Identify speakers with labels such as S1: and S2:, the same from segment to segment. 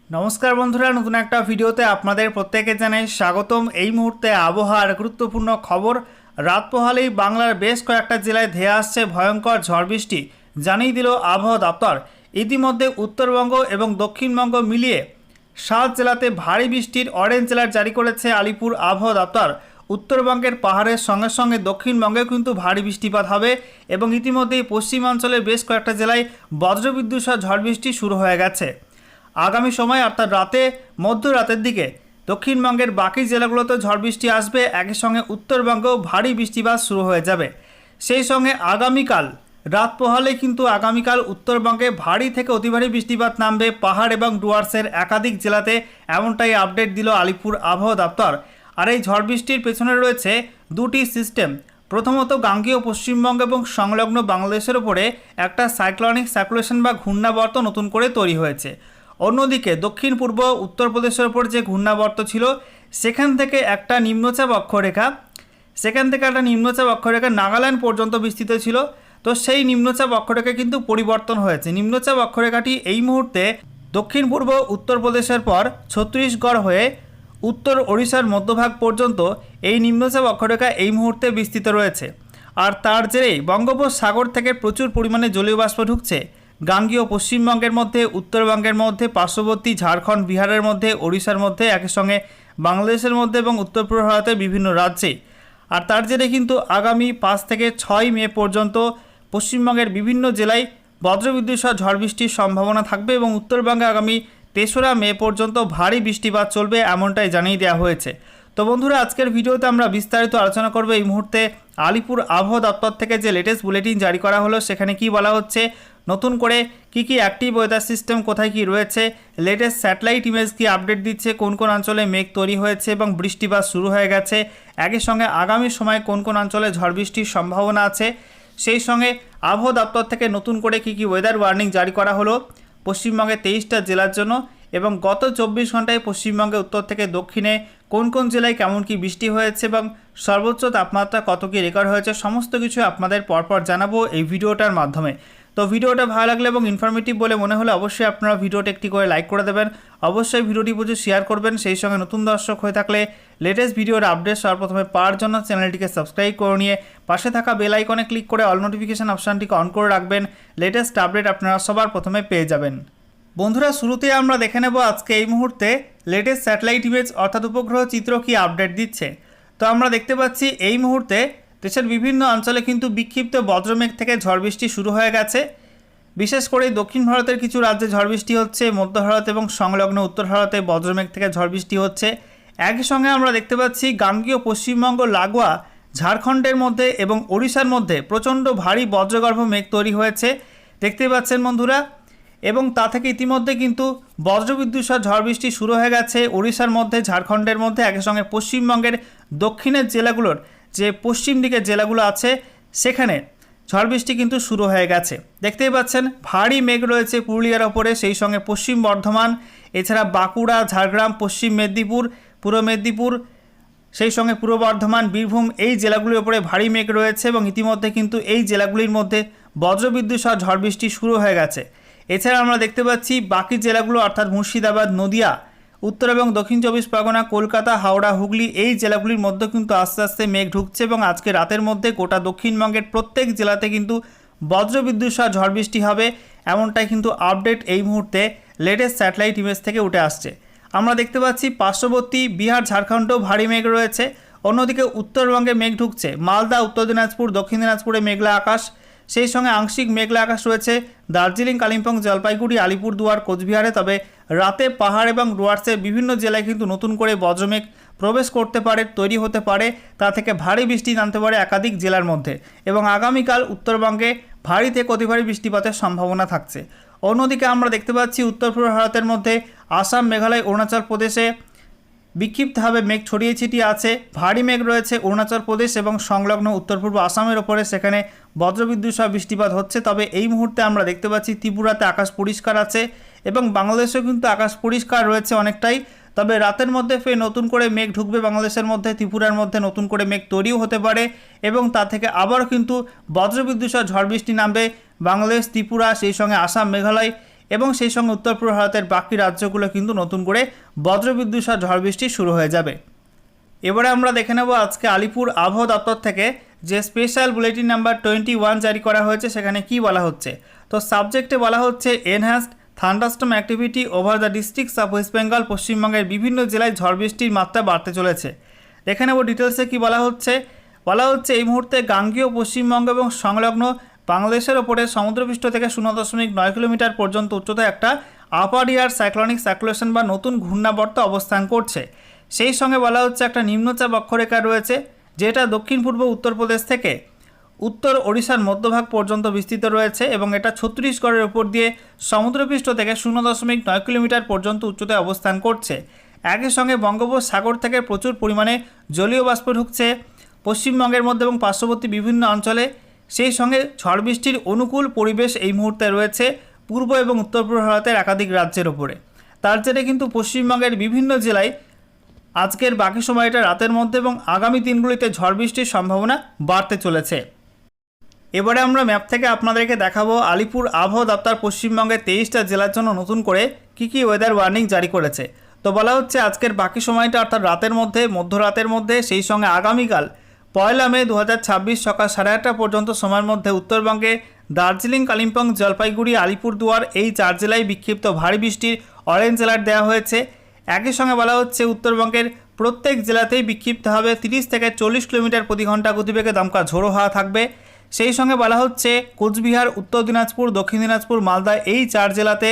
S1: নমস্কার বন্ধুরা, নতুন একটা ভিডিওতে আপনাদের প্রত্যেকে জানাই স্বাগতম। এই মুহূর্তে আবহাওয়ার গুরুত্বপূর্ণ খবর। রাত পোহালেই বাংলার বেশ কয়েকটা জেলায় ধেয়ে আসছে ভয়ঙ্কর ঝড় বৃষ্টি, জানিয়ে দিল আবহাওয়া দপ্তর। ইতিমধ্যে উত্তরবঙ্গ এবং দক্ষিণবঙ্গ মিলিয়ে 7 জেলাতে ভারী বৃষ্টির অরেঞ্জ অ্যালার্ট জারি করেছে আলিপুর আবহাওয়া দপ্তর। উত্তরবঙ্গের পাহাড়ের সঙ্গে সঙ্গে দক্ষিণবঙ্গেও কিন্তু ভারী বৃষ্টিপাত হবে এবং ইতিমধ্যেই পশ্চিমাঞ্চলের বেশ কয়েকটা জেলায় বজ্রবিদ্যুৎ সহ ঝড় বৃষ্টি শুরু হয়ে গেছে। আগামী সময় অর্থাৎ মধ্যরাতের দিকে দক্ষিণবঙ্গের বাকি জেলাগুলোতে ঝড় বৃষ্টি আসবে, একই সঙ্গে উত্তরবঙ্গেও ভারী বৃষ্টিপাত শুরু হয়ে যাবে। সেই সঙ্গে আগামীকাল রাত পোহালে কিন্তু আগামীকাল উত্তরবঙ্গে ভারী থেকে অতি ভারী বৃষ্টিপাত নামবে পাহাড় এবং ডুয়ার্সের একাধিক জেলাতে, এমনটাই আপডেট দিল আলিপুর আবহাওয়া দপ্তর। আর এই ঝড় বৃষ্টির পেছনে রয়েছে দুটি সিস্টেম। প্রথমত গাঙ্গেয় পশ্চিমবঙ্গ এবং সংলগ্ন বাংলাদেশের ওপরে একটা সাইক্লোনিক সার্কুলেশন বা ঘূর্ণাবর্ত নতুন করে তৈরি হয়েছে। অন্যদিকে দক্ষিণ পূর্ব উত্তরপ্রদেশের ওপর যে ঘূর্ণাবর্ত ছিল সেখান থেকে একটা নিম্নচাপ অক্ষরেখা নাগাল্যান্ড পর্যন্ত বিস্তৃত ছিল। তো সেই নিম্নচাপ অক্ষরেখা কিন্তু পরিবর্তন হয়েছে। নিম্নচাপ অক্ষরেখাটি এই মুহূর্তে দক্ষিণ পূর্ব উত্তরপ্রদেশের পর ছত্তিশগড় হয়ে উত্তর ওড়িশার মধ্যভাগ পর্যন্ত এই নিম্নচাপ অক্ষরেখা এই মুহূর্তে বিস্তৃত রয়েছে। আর তার জেরেই বঙ্গোপসাগর থেকে প্রচুর পরিমাণে জলীয় বাষ্প ঢুকছে গাঙ্গেয় পশ্চিমবঙ্গের মধ্যে, উত্তরবঙ্গের মধ্যে, পার্শ্ববর্তী ঝাড়খণ্ড, বিহারের মধ্যে, ওড়িশার মধ্যে, একই সঙ্গে বাংলাদেশের মধ্যে এবং উত্তর পূর্ব ভারতের বিভিন্ন রাজ্যে। আর তার জেরে কিন্তু আগামী 5 থেকে 6 মে পর্যন্ত পশ্চিমবঙ্গের বিভিন্ন জেলায় বজ্রবিদ্যুৎ সহ ঝড় বৃষ্টির সম্ভাবনা থাকবে এবং উত্তরবঙ্গে আগামী 3রা মে পর্যন্ত ভারী বৃষ্টিপাত চলবে, এমনটাই জানিয়ে দেওয়া হয়েছে। তো বন্ধুরা, আজকের ভিডিওতে আমরা বিস্তারিত আলোচনা করব এই মুহূর্তে আলিপুর আবহাওয়া দপ্তর থেকে যে লেটেস্ট বুলেটিন জারি করা হলো সেখানে কি বলা হচ্ছে, নতুন করে কি অ্যাক্টিভ ওয়েদার সিস্টেম কোথায় কি রয়েছে, লেটেস্ট স্যাটেলাইট ইমেজ কি আপডেট দিচ্ছে, কোন কোন অঞ্চলে মেঘ তৈরি হয়েছে এবং বৃষ্টিপাত শুরু হয়ে গেছে, একই সঙ্গে আগামী সময়ে কোন কোন অঞ্চলে ঝড় বৃষ্টির সম্ভাবনা আছে, সেই সঙ্গে আবহাওয়া দপ্তর থেকে নতুন করে কি ওয়েদার ওয়ার্নিং জারি করা হলো পশ্চিমবঙ্গের 23টা জেলার জন্য, এবং গত 24 ঘন্টায় পশ্চিমবঙ্গে উত্তর থেকে দক্ষিণে কোন কোন জেলায় কেমন কি বৃষ্টি হয়েছে এবং সর্বোচ্চ তাপমাত্রা কত কি রেকর্ড হয়েছে, সমস্ত কিছু আপনাদের পরপর জানাবো এই ভিডিওটার মাধ্যমে। তো ভিডিওটা ভালো লাগলে এবং ইনফরমেটিভ বলে মনে হলে অবশ্যই আপনারা ভিডিওটা একটি করে লাইক করে দেবেন, অবশ্যই ভিডিওটি বুঝে শেয়ার করবেন। সেই সঙ্গে নতুন দর্শক হয়ে থাকলে লেটেস্ট ভিডিওর আপডেট সবার প্রথমে পাওয়ার জন্য চ্যানেলটিকে সাবস্ক্রাইব করে নিয়ে পাশে থাকা বেল আইকনে ক্লিক করে অল নোটিফিকেশান অপশানটিকে অন করে রাখবেন। লেটেস্ট আপডেট আপনারা সবার প্রথমে পেয়ে যাবেন। বন্ধুরা, শুরুতেই আমরা দেখে নেব আজকে এই মুহূর্তে লেটেস্ট স্যাটেলাইট ইমেজ অর্থাৎ উপগ্রহ চিত্র কি আপডেট দিচ্ছে। তো আমরা দেখতে পাচ্ছি এই মুহূর্তে দেশের বিভিন্ন অঞ্চলে কিন্তু বিক্ষিপ্ত বজ্রমেঘ থেকে ঝড় বৃষ্টি শুরু হয়ে গেছে। বিশেষ করে দক্ষিণ ভারতের কিছু রাজ্যে ঝড় বৃষ্টি হচ্ছে, মধ্য ভারত এবং সংলগ্ন উত্তর ভারতে বজ্রমেঘ থেকে ঝড় বৃষ্টি হচ্ছে। একই সঙ্গে আমরা দেখতে পাচ্ছি গাঙ্গেয় পশ্চিমবঙ্গ লাগোয়া ঝাড়খণ্ডের মধ্যে এবং ওড়িশার মধ্যে প্রচণ্ড ভারী বজ্রগর্ভ মেঘ তৈরি হয়েছে, দেখতে পাচ্ছেন বন্ধুরা। এবং তা থেকে ইতিমধ্যে কিন্তু বজ্রবিদ্যুৎ সহ ঝড় বৃষ্টি শুরু হয়ে গেছে ওড়িশার মধ্যে, ঝাড়খণ্ডের মধ্যে, একই সঙ্গে পশ্চিমবঙ্গের দক্ষিণের জেলাগুলোর যে পশ্চিম দিকের জেলাগুলো আছে সেখানে ঝড় বৃষ্টি কিন্তু শুরু হয়ে গেছে। দেখতেই পাচ্ছেন ভারী মেঘ রয়েছে পুরুলিয়ার ওপরে, সেই সঙ্গে পশ্চিম বর্ধমান, এছাড়া বাঁকুড়া, ঝাড়গ্রাম, পশ্চিম মেদিনীপুর, পূর্ব মেদিনীপুর, সেই সঙ্গে পূর্ব বর্ধমান, বীরভূম, এই জেলাগুলির ওপরে ভারী মেঘ রয়েছে এবং ইতিমধ্যে কিন্তু এই জেলাগুলির মধ্যে বজ্রবিদ্যুৎ সহ ঝড় বৃষ্টি শুরু হয়ে গেছে। এছাড়া আমরা দেখতে পাচ্ছি বাকি জেলাগুলো অর্থাৎ মুর্শিদাবাদ, নদিয়া, উত্তর এবং দক্ষিণ 24 পরগনা, কলকাতা, হাওড়া, হুগলি, এই জেলাগুলির মধ্যে কিন্তু আস্তে আস্তে মেঘ ঢুকছে এবং আজকে রাতের মধ্যে গোটা দক্ষিণবঙ্গের প্রত্যেক জেলাতে কিন্তু বজ্রবিদ্যুৎ সহ ঝড় বৃষ্টি হবে, এমনটাই কিন্তু আপডেট এই মুহূর্তে লেটেস্ট স্যাটেলাইট ইমেজ থেকে উঠে আসছে। আমরা দেখতে পাচ্ছি পার্শ্ববর্তী বিহার, ঝাড়খণ্ডেও ভারী মেঘ রয়েছে। অন্যদিকে উত্তরবঙ্গে মেঘ ঢুকছে, মালদা, উত্তর দিনাজপুর, দক্ষিণ দিনাজপুরে মেঘলা আকাশ, সেই সঙ্গে আংশিক মেঘলা আকাশ রয়েছে দার্জিলিং, কালিম্পং, জলপাইগুড়ি, আলিপুরদুয়ার, কোচবিহারে। তবে রাতে পাহাড় এবং ডুয়ার্সের বিভিন্ন জেলায় কিন্তু নতুন করে বজ্রমেঘ প্রবেশ করতে পারে, তৈরি হতে পারে, তা থেকে ভারী বৃষ্টি নামতে পারে একাধিক জেলার মধ্যে এবং আগামীকাল উত্তরবঙ্গে ভারী থেকে অতি ভারী বৃষ্টিপাতের সম্ভাবনা থাকছে। অন্যদিকে আমরা দেখতে পাচ্ছি উত্তর পূর্ব ভারতের মধ্যে আসাম, মেঘালয়, অরুণাচল প্রদেশে বিক্ষিপ্তভাবে মেঘ ছড়িয়ে ছিটিয়ে আছে, ভারী মেঘ রয়েছে অরুণাচল প্রদেশ এবং সংলগ্ন উত্তর পূর্ব আসামের ওপরে, সেখানে বজ্রবিদ্যুৎ সহ বৃষ্টিপাত হচ্ছে। তবে এই মুহূর্তে আমরা দেখতে পাচ্ছি ত্রিপুরাতে আকাশ পরিষ্কার আছে এবং বাংলাদেশেও কিন্তু আকাশ পরিষ্কার রয়েছে অনেকটাই। তবে রাতের মধ্যে ফের নতুন করে মেঘ ঢুকবে বাংলাদেশের মধ্যে, ত্রিপুরার মধ্যে নতুন করে মেঘ তৈরিও হতে পারে এবং তা থেকে আবার কিন্তু বজ্রবিদ্যুৎ সহ ঝড় বৃষ্টি নামবে বাংলাদেশ, ত্রিপুরা, সেই সঙ্গে আসাম, মেঘালয় এবং সেই সঙ্গে উত্তর পূর্ব ভারতের বাকি রাজ্যগুলো কিন্তু নতুন করে বজ্রবিদ্যুৎ সহ ঝড় বৃষ্টি শুরু হয়ে যাবে। এবারে আমরা দেখে নেব আজকে আলিপুর আবহাওয়া দপ্তর থেকে যে স্পেশাল বুলেটিন নাম্বার 21 জারি করা হয়েছে সেখানে কি বলা হচ্ছে। তো সাবজেক্টে বলা হচ্ছে enhanced thunderstorm activity over the districts of West Bengal. পশ্চিমবঙ্গের বিভিন্ন জেলায় ঝড় বৃষ্টির মাত্রা বাড়তে চলেছে। দেখে নেব ডিটেলসে কি বলা হচ্ছে। এই মুহূর্তে গাঙ্গেয় পশ্চিমবঙ্গ এবং সংলগ্ন বাংলাদেশের ওপরে সমুদ্রপৃষ্ঠ থেকে 0.9 কিলোমিটার পর্যন্ত উচ্চতায় একটা আপার এয়ার সাইক্লোনিক সার্কুলেশন বা নতুন ঘূর্ণাবর্ত অবস্থান করছে। সেই সঙ্গে বলা হচ্ছে একটা নিম্নচাপ অক্ষরেখা রয়েছে যেটা দক্ষিণ পূর্ব উত্তরপ্রদেশ থেকে উত্তর ওড়িশার মধ্যভাগ পর্যন্ত বিস্তৃত রয়েছে এবং এটা ছত্তিশগড়ের উপর দিয়ে সমুদ্রপৃষ্ঠ থেকে 0.9 কিলোমিটার পর্যন্ত উচ্চতায় অবস্থান করছে। একই সঙ্গে বঙ্গোপসাগর থেকে প্রচুর পরিমাণে জলীয় বাষ্প ঢুকছে পশ্চিমবঙ্গের মধ্যে এবং পার্শ্ববর্তী বিভিন্ন অঞ্চলে। সেই সঙ্গে ঝড় বৃষ্টির অনুকূল পরিবেশ এই মুহূর্তে রয়েছে পূর্ব এবং উত্তর পূর্ব ভারতের একাধিক রাজ্যের ওপরে। তার জেরে কিন্তু পশ্চিমবঙ্গের বিভিন্ন জেলায় আজকের বাকি সময়টা রাতের মধ্যে এবং আগামী দিনগুলিতে ঝড় বৃষ্টির সম্ভাবনা বাড়তে চলেছে। এবারে আমরা ম্যাপ থেকে আপনাদেরকে দেখাবো আলিপুর আবহাওয়া দপ্তর পশ্চিমবঙ্গের 23টা জেলার জন্য নতুন করে কি ওয়েদার ওয়ার্নিং জারি করেছে। তো বলা হচ্ছে আজকের বাকি সময়টা অর্থাৎ রাতের মধ্যে, মধ্যরাতের মধ্যে, সেই সঙ্গে আগামীকাল 1 মে 2026 সকাল 8:30 পর্যন্ত সময়ের মধ্যে উত্তরবঙ্গে দার্জিলিং, কালিম্পং, জলপাইগুড়ি, আলিপুরদুয়ার এই 4 জেলায় বিক্ষিপ্ত ভারী বৃষ্টির অরেঞ্জ অ্যালার্ট দেওয়া হয়েছে। একই সঙ্গে বলা হচ্ছে উত্তরবঙ্গের প্রত্যেক জেলাতেই বিক্ষিপ্ত হবে 30 থেকে 40 কিলোমিটার প্রতি ঘন্টা গতিবেগে দমকা ঝোড়ো হাওয়া থাকবে। সেই সঙ্গে বলা হচ্ছে কোচবিহার, উত্তর দিনাজপুর, দক্ষিণ দিনাজপুর, মালদা এই 4 জেলাতে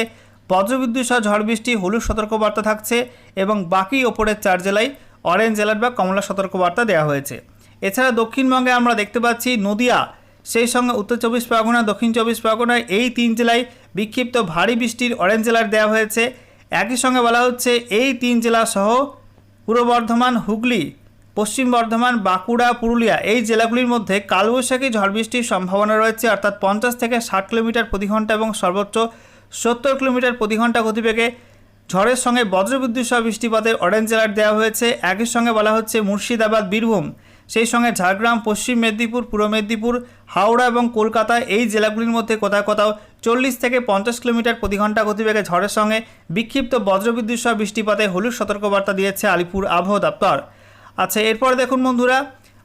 S1: বজ্রবিদ্যুৎ সহ ঝড় বৃষ্টি হলুদ সতর্কবার্তা থাকছে এবং বাকি ওপরের 4 জেলায় অরেঞ্জ অ্যালার্ট বা কমলা সতর্কবার্তা দেওয়া হয়েছে। এছাড়া দক্ষিণবঙ্গে আমরা দেখতে পাচ্ছি নদিয়া, সেই সঙ্গে উত্তর 24 পরগনা, দক্ষিণ 24 পরগনা এই 3 জেলায় বিক্ষিপ্ত ভারী বৃষ্টির অরেঞ্জ অ্যালার্ট দেওয়া হয়েছে। একই সঙ্গে বলা হচ্ছে এই 3 জেলা সহ পূর্ব বর্ধমান, হুগলি, পশ্চিম বর্ধমান, বাঁকুড়া, পুরুলিয়া এই জেলাগুলির মধ্যে কালবৈশাখী ঝড় বৃষ্টির সম্ভাবনা রয়েছে অর্থাৎ 50 থেকে 60 কিলোমিটার প্রতি ঘন্টা এবং সর্বোচ্চ 70 কিলোমিটার প্রতি ঘন্টা গতিবেগে ঝড়ের সঙ্গে বজ্রবিদ্যুৎ সহ বৃষ্টিপাতের অরেঞ্জ অ্যালার্ট দেওয়া হয়েছে। একই সঙ্গে বলা হচ্ছে মুর্শিদাবাদ, বীরভূম, সেই সঙ্গে ঝাড়গ্রাম, পশ্চিম মেদিনীপুর, পূর্ব মেদিনীপুর, হাওড়া এবং কলকাতা এই জেলাগুলির মধ্যে কোথাও কোথাও 40 থেকে 50 কিলোমিটার প্রতি ঘন্টা গতিবেগে ঝড়ের সঙ্গে বিক্ষিপ্ত বজ্রবিদ্যুৎ সহ বৃষ্টিপাতে হলুদ সতর্কবার্তা দিয়েছে আলিপুর আবহাওয়া দপ্তর। আচ্ছা, এরপর দেখুন বন্ধুরা,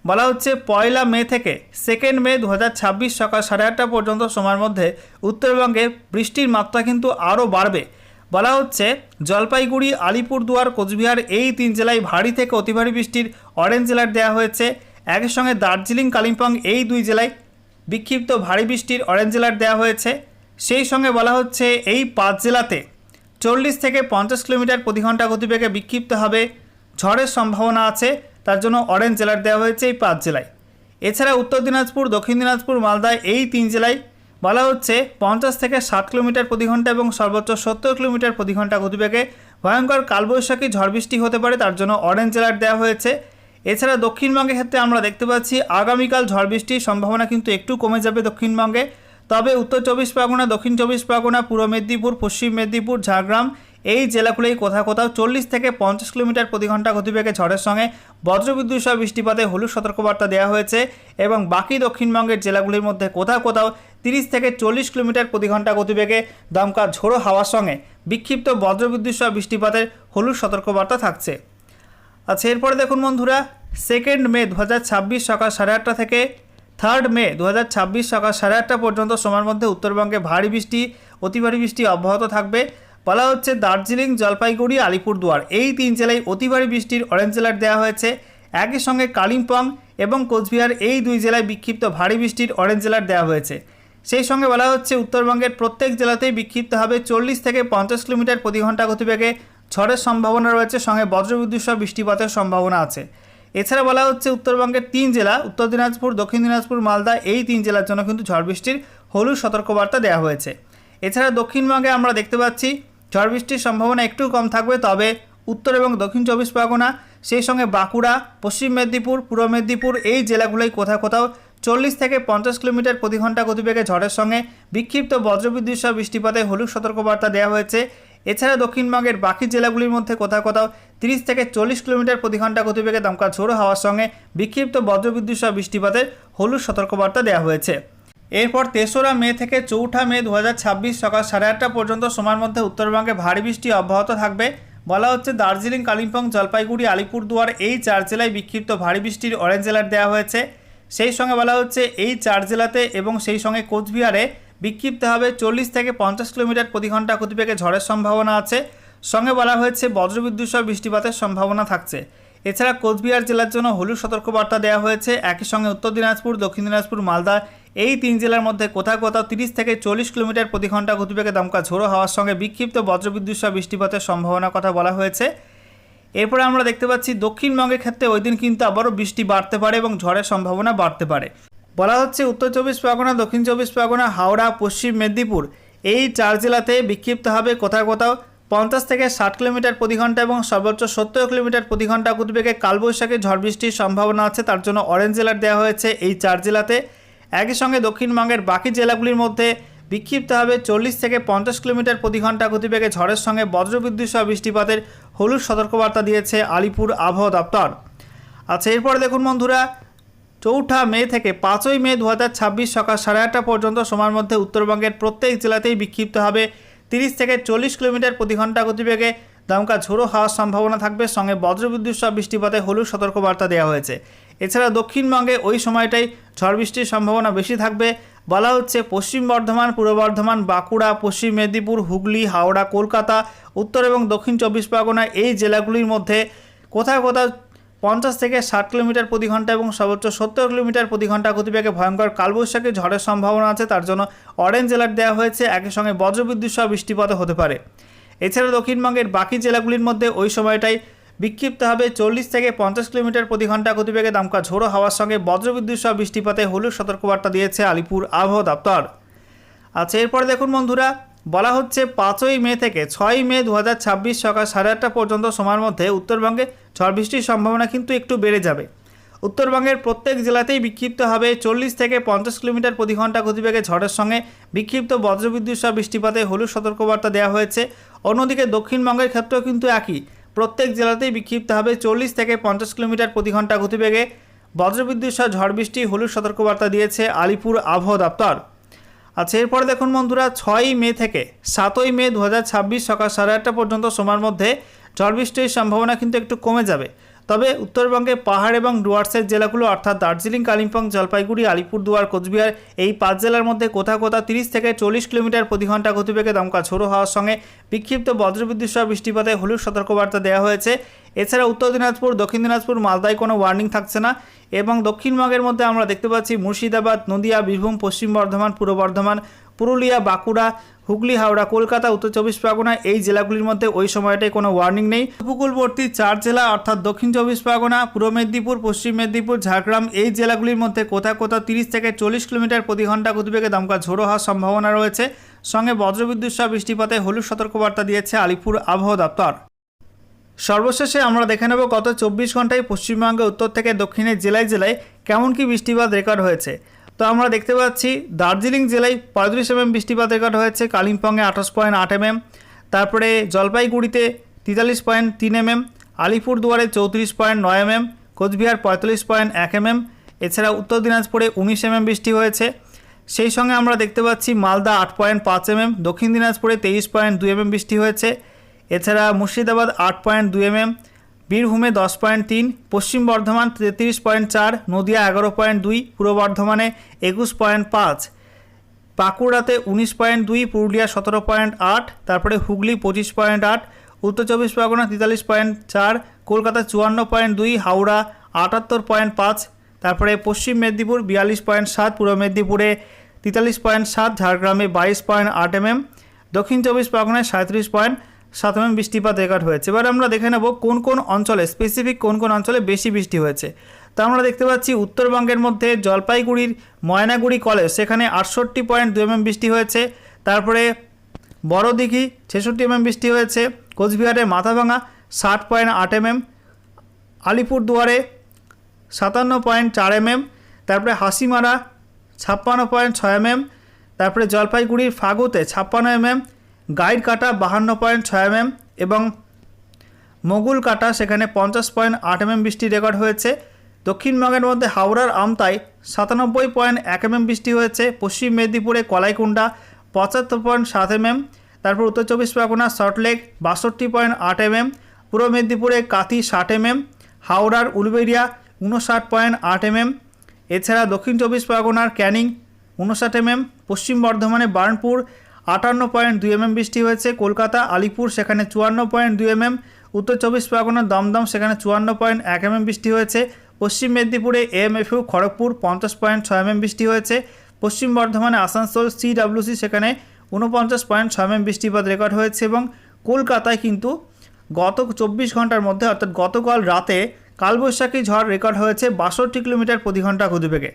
S1: বলা হচ্ছে 1 মে থেকে 2 মে 2026 সকাল 8:30 পর্যন্ত সময়ের মধ্যে উত্তরবঙ্গে বৃষ্টির মাত্রা কিন্তু আরও বাড়বে। বলা হচ্ছে জলপাইগুড়ি, আলিপুরদুয়ার, কোচবিহার এই 3 জেলায় ভারী থেকে অতি ভারী বৃষ্টির অরেঞ্জ অ্যালার্ট দেওয়া হয়েছে। একই সঙ্গে দার্জিলিং, কালিম্পং এই 2 জেলায় বিক্ষিপ্ত ভারী বৃষ্টির অরেঞ্জ অ্যালার্ট দেওয়া হয়েছে। সেই সঙ্গে বলা হচ্ছে এই 5 জেলাতে 40 থেকে 50 কিলোমিটার প্রতি ঘন্টা গতিবেগে বিক্ষিপ্ত হবে ঝড়ের সম্ভাবনা আছে, তার জন্য অরেঞ্জ অ্যালার্ট দেওয়া হয়েছে এই 5 জেলায়। এছাড়া উত্তর দিনাজপুর, দক্ষিণ দিনাজপুর, মালদা এই 3 জেলায় বলা হচ্ছে 50 থেকে 60 কিলোমিটার প্রতি ঘন্টা এবং সর্বোচ্চ 70 কিলোমিটার প্রতি ঘন্টা গতিবেগে ভয়ঙ্কর কালবৈশাখী ঝড় বৃষ্টি হতে পারে, তার জন্য অরেঞ্জ অ্যালার্ট দেওয়া হয়েছে। এছাড়া দক্ষিণবঙ্গের ক্ষেত্রে আমরা দেখতে পাচ্ছি আগামীকাল ঝড় বৃষ্টির সম্ভাবনা কিন্তু একটু কমে যাবে দক্ষিণবঙ্গে। তবে উত্তর 24 পরগনা, দক্ষিণ 24 পরগনা, পূর্ব মেদিনীপুর, পশ্চিম মেদিনীপুর, ঝাড়গ্রাম এই জেলাগুলোই কোথাও কোথাও 40 থেকে 50 কিলোমিটার প্রতি ঘন্টা গতিবেগে ঝড়ের সঙ্গে বজ্রবিদ্যুৎ সহ বৃষ্টিপাতে হলুদ সতর্কবার্তা দেওয়া হয়েছে এবং বাকি দক্ষিণবঙ্গের জেলাগুলির মধ্যে কোথাও কোথাও 30 থেকে 40 কিলোমিটার প্রতি ঘন্টা গতিবেগে দমকা ঝোড়ো হাওয়ার সঙ্গে বিক্ষিপ্ত বজ্রবিদ্যুৎ সহ বৃষ্টিপাতের হলুদ সতর্কবার্তা থাকছে। আচ্ছা, এরপরে দেখুন বন্ধুরা, 2 মে 2026 সকাল 8:30 থেকে 3 মে 2026 সকাল 8:30 পর্যন্ত সময়ের মধ্যে উত্তরবঙ্গে ভারী বৃষ্টি, অতি ভারী বৃষ্টি অব্যাহত থাকবে। বলা হচ্ছে দার্জিলিং, জলপাইগুড়ি, আলিপুরদুয়ার এই 3 জেলায় অতি ভারী বৃষ্টির অরেঞ্জ অ্যালার্ট দেওয়া হয়েছে। একই সঙ্গে কালিম্পং এবং কোচবিহার এই 2 জেলায় বিক্ষিপ্ত ভারী বৃষ্টির অরেঞ্জ অ্যালার্ট দেওয়া হয়েছে। সেই সঙ্গে বলা হচ্ছে উত্তরবঙ্গের প্রত্যেক জেলাতেই বিক্ষিপ্ত হবে 40 থেকে 50 কিলোমিটার প্রতি ঘন্টা গতিবেগে ঝড়ের সম্ভাবনা রয়েছে, সঙ্গে বজ্রবিদ্যুৎ সহ বৃষ্টিপাতের সম্ভাবনা আছে। এছাড়া বলা হচ্ছে উত্তরবঙ্গের 3 জেলা উত্তর দিনাজপুর, দক্ষিণ দিনাজপুর, মালদা এই 3 জেলার জন্য কিন্তু ঝড় বৃষ্টির হলুদ সতর্কবার্তা দেওয়া হয়েছে। এছাড়া দক্ষিণবঙ্গে আমরা দেখতে পাচ্ছি ঝড় বৃষ্টির সম্ভাবনা একটু কম থাকবে, তবে উত্তর এবং দক্ষিণ 24 পরগনা, সেই সঙ্গে বাঁকুড়া, পশ্চিম মেদিনীপুর, পূর্ব মেদিনীপুর এই জেলাগুলোই কোথাও কোথাও 40 থেকে 50 কিলোমিটার প্রতি ঘন্টা গতিবেগে ঝড়ের সঙ্গে বিক্ষিপ্ত বজ্রবিদ্যুৎ সহ বৃষ্টিপাতে হলুদ সতর্কবার্তা দেওয়া হয়েছে। এছাড়া দক্ষিণবঙ্গের বাকি জেলাগুলির মধ্যে কোথাও কোথাও 30 থেকে 40 কিলোমিটার প্রতি ঘন্টা গতিবেগে দমকা ঝোড়ো হাওয়ার সঙ্গে বিক্ষিপ্ত বজ্রবিদ্যুৎ সহ বৃষ্টিপাতের হলুদ সতর্কবার্তা দেওয়া হয়েছে। এরপর 3রা মে থেকে 4ঠা মে 2026 সকাল 8:30 পর্যন্ত সময়ের মধ্যে উত্তরবঙ্গে ভারী বৃষ্টি অব্যাহত থাকবে। বলা হচ্ছে দার্জিলিং, কালিম্পং, জলপাইগুড়ি, আলিপুরদুয়ার এই 4 জেলায় বিক্ষিপ্ত ভারী বৃষ্টির অরেঞ্জ অ্যালার্ট দেওয়া হয়েছে। সেই সঙ্গে বলা হচ্ছে এই 4 জেলাতে এবং সেই সঙ্গে কোচবিহারে বিক্ষিপ্তভাবে 40 থেকে 50 কিলোমিটার প্রতি ঘন্টা গতিবেগে ঝড়ের সম্ভাবনা আছে। সঙ্গে বলা হয়েছে বজ্রবিদ্যুৎ সহ বৃষ্টিপাতের সম্ভাবনা থাকছে। এছাড়া কোচবিহার জেলার জন্য হলুদ সতর্কবার্তা দেওয়া হয়েছে। একই সঙ্গে উত্তর দিনাজপুর, দক্ষিণ দিনাজপুর, মালদা এই 3 জেলার মধ্যে কোথাও কোথাও 30 থেকে 40 কিলোমিটার প্রতি ঘন্টা গতিবেগে দমকা ঝোড়ো হওয়ার সঙ্গে বিক্ষিপ্ত বজ্রবিদ্যুৎ সহ বৃষ্টিপাতের সম্ভাবনার কথা বলা হয়েছে। এরপরে আমরা দেখতে পাচ্ছি দক্ষিণবঙ্গের ক্ষেত্রে ওই দিন কিন্তু আবারও বৃষ্টি বাড়তে পারে এবং ঝড়ের সম্ভাবনা বাড়তে পারে। বলা হচ্ছে উত্তর 24 পরগনা, দক্ষিণ 24 পরগনা, হাওড়া, পশ্চিম মেদিনীপুর এই 4 জেলাতে বিক্ষিপ্তভাবে কোথাও কোথাও 50 থেকে 60 কিলোমিটার প্রতি ঘন্টা এবং সর্বোচ্চ 70 কিলোমিটার প্রতি ঘন্টা গতিবেগে কালবৈশাখী ঝড় বৃষ্টির সম্ভাবনা আছে। তার জন্য অরেঞ্জ অ্যালার্ট দেওয়া হয়েছে এই 4 জেলাতে। একই সঙ্গে দক্ষিণবঙ্গের বাকি জেলাগুলির মধ্যে বিক্ষিপ্তভাবে 40 থেকে 50 কিলোমিটার প্রতি ঘন্টা গতিবেগে ঝড়ের সঙ্গে বজ্রবিদ্যুৎ সহ বৃষ্টিপাতের হলুদ সতর্কবার্তা দিয়েছে আলিপুর আবহাওয়া দপ্তর। আচ্ছা, এরপরে দেখুন বন্ধুরা, 4ঠা মে থেকে 5ই মে 2026 সকাল 8:30 পর্যন্ত সময়ের মধ্যে উত্তরবঙ্গের প্রত্যেক জেলাতেই বিক্ষিপ্তভাবে 30 থেকে 40 কিলোমিটার প্রতি ঘন্টা গতিবেগে দমকা ঝোড়ো হওয়ার সম্ভাবনা থাকবে। সঙ্গে বজ্রবিদ্যুৎ সহ বৃষ্টিপাতে হলুদ সতর্কবার্তা দেওয়া হয়েছে। এছাড়া দক্ষিণবঙ্গে ওই সময়টাই ঝড় বৃষ্টির সম্ভাবনা বেশি থাকবে। বলা হচ্ছে পশ্চিম বর্ধমান, পূর্ব বর্ধমান, বাঁকুড়া, পশ্চিম মেদিনীপুর, হুগলি, হাওড়া, কলকাতা, উত্তর এবং দক্ষিণ 24 পরগনা এই জেলাগুলির মধ্যে কোথাও কোথাও 50 থেকে 60 কিলোমিটার প্রতি ঘন্টা এবং সর্বোচ্চ 70 কিলোমিটার প্রতি ঘন্টা গতিবেগে ভয়ঙ্কর কালবৈশাখী ঝড়ের সম্ভাবনা আছে। তার জন্য অরেঞ্জ অ্যালার্ট দেওয়া হয়েছে। একই সঙ্গে বজ্রবিদ্যুৎ সহ বৃষ্টিপাতও হতে পারে। এছাড়া দক্ষিণবঙ্গের বাকি জেলাগুলির মধ্যে ওই সময়টাই বিক্ষিপ্তভাবে 40 থেকে 50 কিলোমিটার প্রতি ঘন্টা গতিবেগে দমকা ঝোড়ো হওয়ার সঙ্গে বজ্রবিদ্যুৎ সহ বৃষ্টিপাতে হলুদ সতর্কবার্তা দিয়েছে আলিপুর আবহাওয়া দপ্তর। আচ্ছা, এরপরে দেখুন বন্ধুরা, বলা হচ্ছে 5ই মে থেকে 6ই মে 2026 সকাল 8:30 পর্যন্ত সময়ের মধ্যে উত্তরবঙ্গে ঝড় বৃষ্টির সম্ভাবনা কিন্তু একটু বেড়ে যাবে। উত্তরবঙ্গের প্রত্যেক জেলাতেই বিক্ষিপ্তভাবে 40 থেকে 50 কিলোমিটার প্রতি ঘন্টা গতিবেগে ঝড়ের সঙ্গে বিক্ষিপ্ত বজ্রবিদ্যুৎ সহ বৃষ্টিপাতে হলুদ সতর্কবার্তা দেওয়া হয়েছে। অন্যদিকে দক্ষিণবঙ্গের ক্ষেত্রেও কিন্তু একই, প্রত্যেক জেলাতেই বিক্ষিপ্তভাবে 40 থেকে 50 কিলোমিটার প্রতি ঘন্টা গতিবেগে বজ্রবিদ্যুৎ সহ ঝড় বৃষ্টি হলুদ সতর্কবার্তা দিয়েছে আলিপুর আবহাওয়া দপ্তর। আচ্ছা, এরপরে দেখুন বন্ধুরা, 6ই মে থেকে 7ই মে 2026 সকাল 8:30 পর্যন্ত সময়ের মধ্যে ঝড় বৃষ্টির সম্ভাবনা কিন্তু একটু কমে যাবে। তবে উত্তরবঙ্গে পাহাড় এবং ডুয়ার্সের জেলাগুলো অর্থাৎ দার্জিলিং, কালিম্পং, জলপাইগুড়ি, আলিপুরদুয়ার, কোচবিহার এই 5 জেলার মধ্যে কোথাও কোথাও 30 থেকে 40 কিলোমিটার প্রতি ঘন্টা গতিবেগে দমকা ঝোড়ো হওয়ার সঙ্গে বিক্ষিপ্ত বজ্রবিদ্যুৎ সহ বৃষ্টিপাতে হলুদ সতর্কবার্তা দেওয়া হয়েছে। এছাড়া উত্তর দিনাজপুর, দক্ষিণ দিনাজপুর, মালদায় কোনো ওয়ার্নিং থাকছে না। এবং দক্ষিণবঙ্গের মধ্যে আমরা দেখতে পাচ্ছি মুর্শিদাবাদ, নদিয়া, বীরভূম, পশ্চিম বর্ধমান, পূর্ব বর্ধমান, পুরুলিয়া, বাঁকুড়া, হুগলি, হাওড়া, কলকাতা, উত্তর 24 পরগনা এই জেলাগুলির মধ্যে ওই সময়টায় কোনো ওয়ার্নিং নেই। উপকূলবর্তী 4 জেলা অর্থাৎ দক্ষিণ 24 পরগনা, পূর্ব মেদিনীপুর, পশ্চিম মেদিনীপুর, ঝাড়গ্রাম এই জেলাগুলির মধ্যে কোথাও কোথাও 30 থেকে 40 কিলোমিটার প্রতি ঘন্টা গতিবেগে দমকা ঝোড়ো হওয়ার সম্ভাবনা রয়েছে। সঙ্গে বজ্রবিদ্যুৎ সহ বৃষ্টিপাতে হলুদ সতর্কবার্তা দিয়েছে আলিপুর আবহাওয়া দপ্তর। সর্বশেষে আমরা দেখে নেব গত 24 ঘন্টায় পশ্চিমবঙ্গে উত্তর থেকে দক্ষিণের জেলায় জেলায় কেমন কি বৃষ্টিপাত রেকর্ড হয়েছে। তো আমরা দেখতে পাচ্ছি দার্জিলিং জেলায় 35 mm বৃষ্টিপাত রেকর্ড হয়েছে, কালিম্পংয়ে 28.8 mm, তারপরে জলপাইগুড়িতে 43.3 mm, আলিপুরদুয়ারে 34.9 mm, কোচবিহার 45.1 mm, এছাড়া উত্তর দিনাজপুরে 19 mm বৃষ্টি হয়েছে। সেই সঙ্গে আমরা দেখতে পাচ্ছি মালদা 8.5 mm, দক্ষিণ দিনাজপুরে 23.2 mm বৃষ্টি হয়েছে। এছাড়া মুর্শিদাবাদ 8.2 mm, বীরভূমে 10.3, পশ্চিম বর্ধমান 33.4, নদিয়া 11.2, পূর্ব বর্ধমানে 21.5, বাঁকুড়াতে 19.2, পুরুলিয়া 17.8, তারপরে হুগলি 25.8, উত্তর 24 পরগনা 43.4, কলকাতা 54.2, হাওড়া 78.5, তারপরে পশ্চিম মেদিনীপুর 42.7, পূর্ব মেদিনীপুরে 43.7, ঝাড়গ্রামে 22.8 mm, দক্ষিণ 24 পরগনায় 37.7 mm বৃষ্টিপাত রেকর্ড হয়েছে। এবার আমরা দেখে নেব কোন কোন অঞ্চলে স্পেসিফিক কোন কোন অঞ্চলে বেশি বৃষ্টি হয়েছে। তো আমরা দেখতে পাচ্ছি উত্তরবঙ্গের মধ্যে জলপাইগুড়ির ময়নাগুড়ি কলেজ সেখানে 68.2 mm বৃষ্টি হয়েছে, তারপরে বড়দিঘি 66 mm বৃষ্টি হয়েছে, কোচবিহারে মাথাভাঙা 60.8 mm, আলিপুরদুয়ারে 57.4 mm, তারপরে হাসিমারা 56.6 mm, তারপরে জলপাইগুড়ির ফাগুতে 56 mm, গাইডকাটা 52.6 mm এবং মগুলকাটা সেখানে 50.8 mm বৃষ্টি রেকর্ড হয়েছে। দক্ষিণবঙ্গের মধ্যে হাওড়ার আমতায় 97.1 mm বৃষ্টি হয়েছে। পশ্চিম মেদিনীপুরে কলাইকুণ্ডা 75.7 mm। তারপর উত্তর চব্বিশ পরগনা সল্টলেক 62.8 mm। পূর্ব মেদিনীপুরে কাতি 60 mm। হাওড়ার উলুবেড়িয়া 59.8 mm। এছাড়া দক্ষিণ চব্বিশ পরগনার ক্যানিং 59 mm। পশ্চিম বর্ধমানে বার্নপুর 58.2 mm বৃষ্টি হয়েছে। কলকাতা আলিপুর সেখানে 54.2 mm। উত্তর চব্বিশ পরগনার দমদম সেখানে 54.1 mm বৃষ্টি হয়েছে। পশ্চিম মেদিনীপুরে এএমএফইউ খড়গপুর 50.6 mm বৃষ্টি হয়েছে। পশ্চিম বর্ধমানে আসানসোল সিডব্লিউসি সেখানে 49.6 mm বৃষ্টিপাত রেকর্ড হয়েছে। এবং কলকাতায় কিন্তু গত 24 ঘন্টার মধ্যে অর্থাৎ গতকাল রাতে কালবৈশাখী ঝড় রেকর্ড হয়েছে 62 কিলোমিটার প্রতি ঘন্টা গতিবেগে।